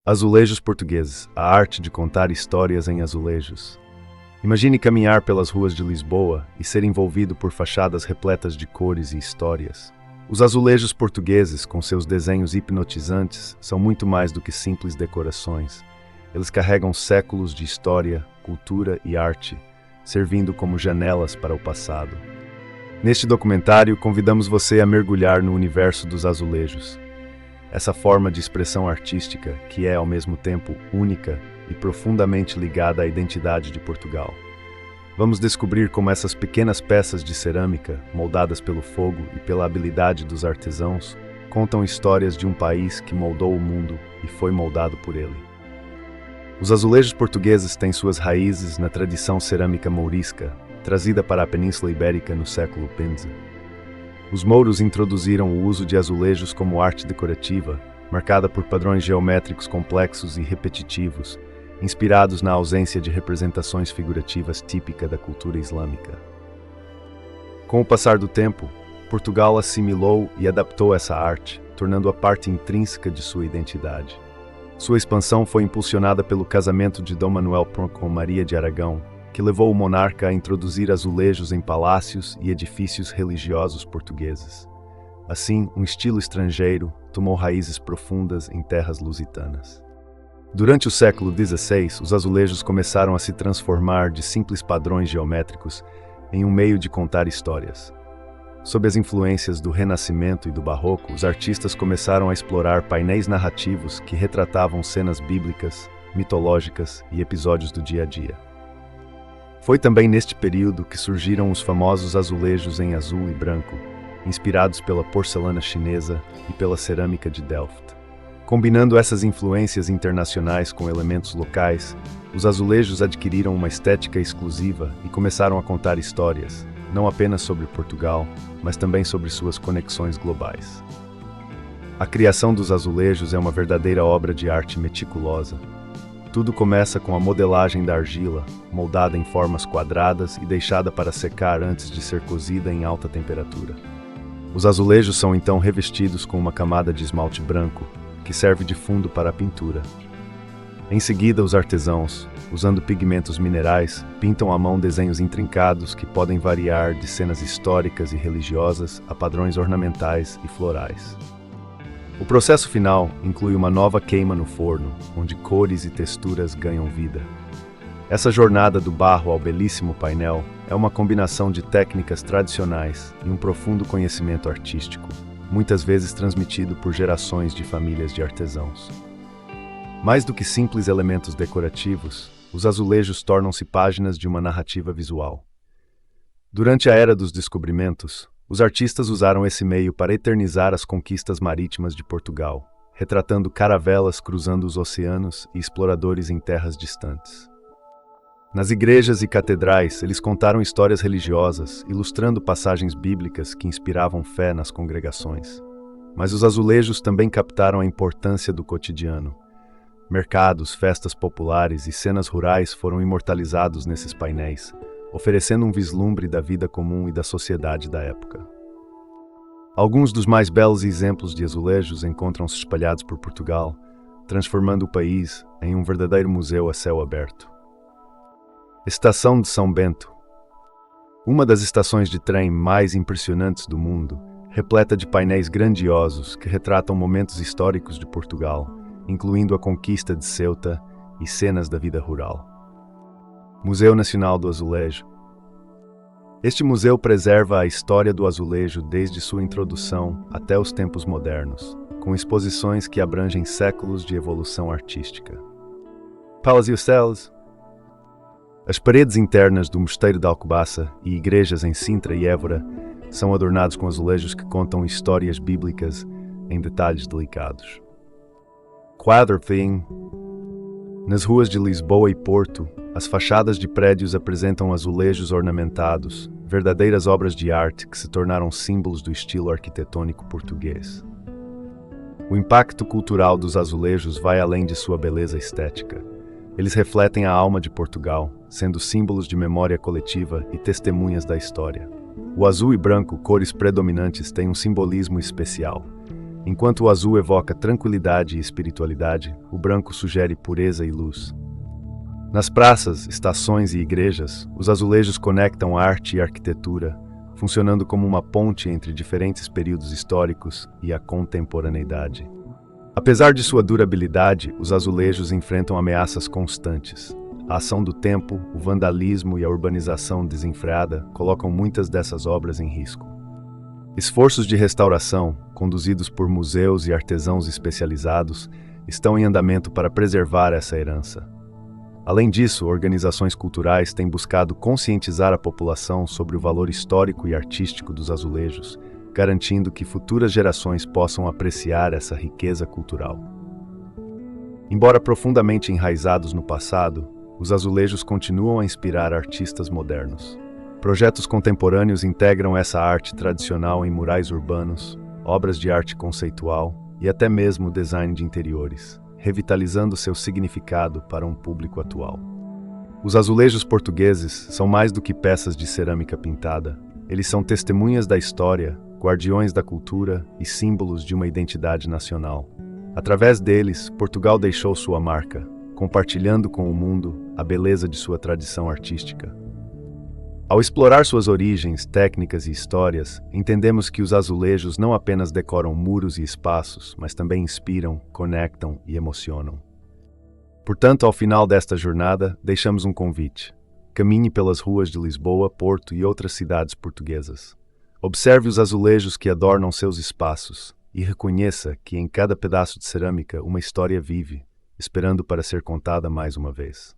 Azulejos portugueses, a arte de contar histórias em azulejos. Imagine caminhar pelas ruas de Lisboa e ser envolvido por fachadas repletas de cores e histórias. Os azulejos portugueses, com seus desenhos hipnotizantes, são muito mais do que simples decorações. Eles carregam séculos de história, cultura e arte, servindo como janelas para o passado. Neste documentário, convidamos você a mergulhar no universo dos azulejos. Essa forma de expressão artística, que é ao mesmo tempo única e profundamente ligada à identidade de Portugal. Vamos descobrir como essas pequenas peças de cerâmica, moldadas pelo fogo e pela habilidade dos artesãos, contam histórias de um país que moldou o mundo e foi moldado por ele. Os azulejos portugueses têm suas raízes na tradição cerâmica mourisca, trazida para a Península Ibérica no século XV. Os mouros introduziram o uso de azulejos como arte decorativa, marcada por padrões geométricos complexos e repetitivos, inspirados na ausência de representações figurativas típica da cultura islâmica. Com o passar do tempo, Portugal assimilou e adaptou essa arte, tornando-a parte intrínseca de sua identidade. Sua expansão foi impulsionada pelo casamento de Dom Manuel com Maria de Aragão, que levou o monarca a introduzir azulejos em palácios e edifícios religiosos portugueses. Assim, um estilo estrangeiro tomou raízes profundas em terras lusitanas. Durante o século XVI, os azulejos começaram a se transformar de simples padrões geométricos em um meio de contar histórias. Sob as influências do Renascimento e do Barroco, os artistas começaram a explorar painéis narrativos que retratavam cenas bíblicas, mitológicas e episódios do dia a dia. Foi também neste período que surgiram os famosos azulejos em azul e branco, inspirados pela porcelana chinesa e pela cerâmica de Delft. Combinando essas influências internacionais com elementos locais, os azulejos adquiriram uma estética exclusiva e começaram a contar histórias, não apenas sobre Portugal, mas também sobre suas conexões globais. A criação dos azulejos é uma verdadeira obra de arte meticulosa. Tudo começa com a modelagem da argila, moldada em formas quadradas e deixada para secar antes de ser cozida em alta temperatura. Os azulejos são então revestidos com uma camada de esmalte branco, que serve de fundo para a pintura. Em seguida, os artesãos, usando pigmentos minerais, pintam à mão desenhos intrincados que podem variar de cenas históricas e religiosas a padrões ornamentais e florais. O processo final inclui uma nova queima no forno, onde cores e texturas ganham vida. Essa jornada do barro ao belíssimo painel é uma combinação de técnicas tradicionais e um profundo conhecimento artístico, muitas vezes transmitido por gerações de famílias de artesãos. Mais do que simples elementos decorativos, os azulejos tornam-se páginas de uma narrativa visual. Durante a Era dos Descobrimentos, os artistas usaram esse meio para eternizar as conquistas marítimas de Portugal, retratando caravelas cruzando os oceanos e exploradores em terras distantes. Nas igrejas e catedrais, eles contaram histórias religiosas, ilustrando passagens bíblicas que inspiravam fé nas congregações. Mas os azulejos também captaram a importância do cotidiano. Mercados, festas populares e cenas rurais foram imortalizados nesses painéis, oferecendo um vislumbre da vida comum e da sociedade da época. Alguns dos mais belos exemplos de azulejos encontram-se espalhados por Portugal, transformando o país em um verdadeiro museu a céu aberto. Estação de São Bento. Uma das estações de trem mais impressionantes do mundo, repleta de painéis grandiosos que retratam momentos históricos de Portugal, incluindo a conquista de Ceuta e cenas da vida rural. Museu Nacional do Azulejo. Este museu preserva a história do azulejo desde sua introdução até os tempos modernos, com exposições que abrangem séculos de evolução artística. Palácio Celes. As paredes internas do Mosteiro de Alcobaça e igrejas em Sintra e Évora são adornados com azulejos que contam histórias bíblicas em detalhes delicados. Quadro Thing. Nas ruas de Lisboa e Porto, as fachadas de prédios apresentam azulejos ornamentados, verdadeiras obras de arte que se tornaram símbolos do estilo arquitetônico português. O impacto cultural dos azulejos vai além de sua beleza estética. Eles refletem a alma de Portugal, sendo símbolos de memória coletiva e testemunhas da história. O azul e branco, cores predominantes, têm um simbolismo especial. Enquanto o azul evoca tranquilidade e espiritualidade, o branco sugere pureza e luz. Nas praças, estações e igrejas, os azulejos conectam arte e arquitetura, funcionando como uma ponte entre diferentes períodos históricos e a contemporaneidade. Apesar de sua durabilidade, os azulejos enfrentam ameaças constantes. A ação do tempo, o vandalismo e a urbanização desenfreada colocam muitas dessas obras em risco. Esforços de restauração, conduzidos por museus e artesãos especializados, estão em andamento para preservar essa herança. Além disso, organizações culturais têm buscado conscientizar a população sobre o valor histórico e artístico dos azulejos, garantindo que futuras gerações possam apreciar essa riqueza cultural. Embora profundamente enraizados no passado, os azulejos continuam a inspirar artistas modernos. Projetos contemporâneos integram essa arte tradicional em murais urbanos, obras de arte conceitual e até mesmo design de interiores, revitalizando seu significado para um público atual. Os azulejos portugueses são mais do que peças de cerâmica pintada. Eles são testemunhas da história, guardiões da cultura e símbolos de uma identidade nacional. Através deles, Portugal deixou sua marca, compartilhando com o mundo a beleza de sua tradição artística. Ao explorar suas origens, técnicas e histórias, entendemos que os azulejos não apenas decoram muros e espaços, mas também inspiram, conectam e emocionam. Portanto, ao final desta jornada, deixamos um convite. Caminhe pelas ruas de Lisboa, Porto e outras cidades portuguesas. Observe os azulejos que adornam seus espaços e reconheça que em cada pedaço de cerâmica uma história vive, esperando para ser contada mais uma vez.